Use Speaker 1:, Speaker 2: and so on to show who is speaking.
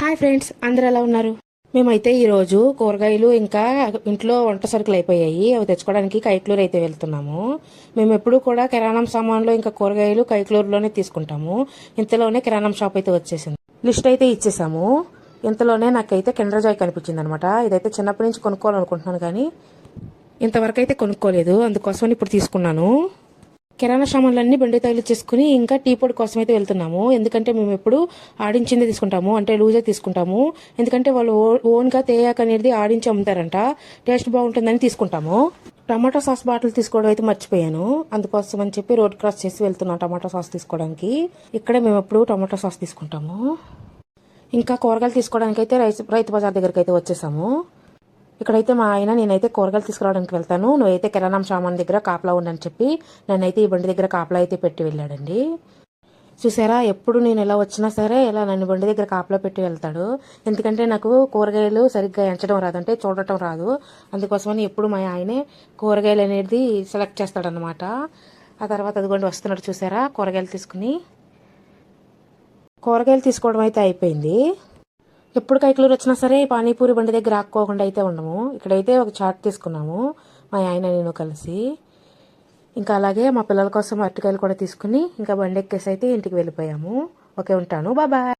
Speaker 1: Hi friends, అందరు ఎలా ఉన్నారు? మేమైతే ఈరోజు కూరగాయలు ఇంకా ఇంట్లో వంట సరుకులు అయిపోయాయి. అవి తెచ్చుకోవడానికి కైక్లూరు అయితే వెళ్తున్నాము. మేము ఎప్పుడు కూడా కిరాణం సామాన్లు ఇంకా కూరగాయలు కైక్లూరులోనే తీసుకుంటాము. ఇంతలోనే కిరాణం షాప్ అయితే వచ్చేసింది. లిస్ట్ అయితే ఇచ్చేసాము. ఇంతలోనే నాకైతే కిండర్ జాయ్ కనిపించింది అనమాట. ఇదైతే చిన్నప్పటి నుంచి కొనుక్కోవాలనుకుంటున్నాను కానీ ఇంతవరకు అయితే కొనుక్కోలేదు. అందుకోసమని ఇప్పుడు తీసుకున్నాను. కిరాణా సామాన్లన్నీ బండి చేసుకుని ఇంకా టీ పొడి కోసం అయితే వెళ్తున్నాము. ఎందుకంటే మేము ఎప్పుడు ఆడించిందే తీసుకుంటాము, అంటే లూజే తీసుకుంటాము. ఎందుకంటే వాళ్ళు ఓన్గా తేయాక అనేది ఆడించి అమ్ముతారంట, టేస్ట్ బాగుంటుందని తీసుకుంటాము. టమాటో సాస్ బాటిల్ తీసుకోవడం అయితే మర్చిపోయాను. అందుకోసం అని చెప్పి రోడ్ క్రాస్ చేసి వెళ్తున్నాం టమాటో సాస్ తీసుకోవడానికి. ఇక్కడే మేము ఎప్పుడు టమాటో సాస్ తీసుకుంటాము. ఇంకా కూరగాయలు తీసుకోవడానికి అయితే రైతు బజార్ దగ్గరికి అయితే వచ్చేసాము. ఇక్కడైతే మా ఆయన నేనైతే కూరగాయలు తీసుకురావడానికి వెళ్తాను, నువ్వైతే కిరాణం సామాన్ దగ్గర కాపలా ఉండని చెప్పి నన్నైతే ఈ బండి దగ్గర కాపలా అయితే పెట్టి వెళ్ళాడండి. చూసారా, ఎప్పుడు నేను ఎలా వచ్చినా సరే ఇలా నన్ను బండి దగ్గర కాపలా పెట్టి వెళ్తాడు. ఎందుకంటే నాకు కూరగాయలు సరిగ్గా ఎంచడం రాదు, అంటే చూడటం రాదు. అందుకోసమని ఎప్పుడు మా ఆయనే కూరగాయలు అనేది సెలెక్ట్ చేస్తాడనమాట. ఆ తర్వాత అదిగోండి వస్తున్నాడు, చూసారా కూరగాయలు తీసుకుని. కూరగాయలు తీసుకోవడం అయితే అయిపోయింది. ఎప్పుడు కైకలూరు వచ్చినా సరే పానీపూరి బండి దగ్గర ఆక్కోకుండా అయితే ఉండము. ఇక్కడైతే ఒక చాట్ తీసుకున్నాము మా ఆయన నేను కలిసి. ఇంకా అలాగే మా పిల్లల కోసం అరటికాయలు కూడా తీసుకుని ఇంకా బండి ఎక్కేసి అయితే ఇంటికి వెళ్ళిపోయాము. ఓకే, ఉంటాను, బాయ్.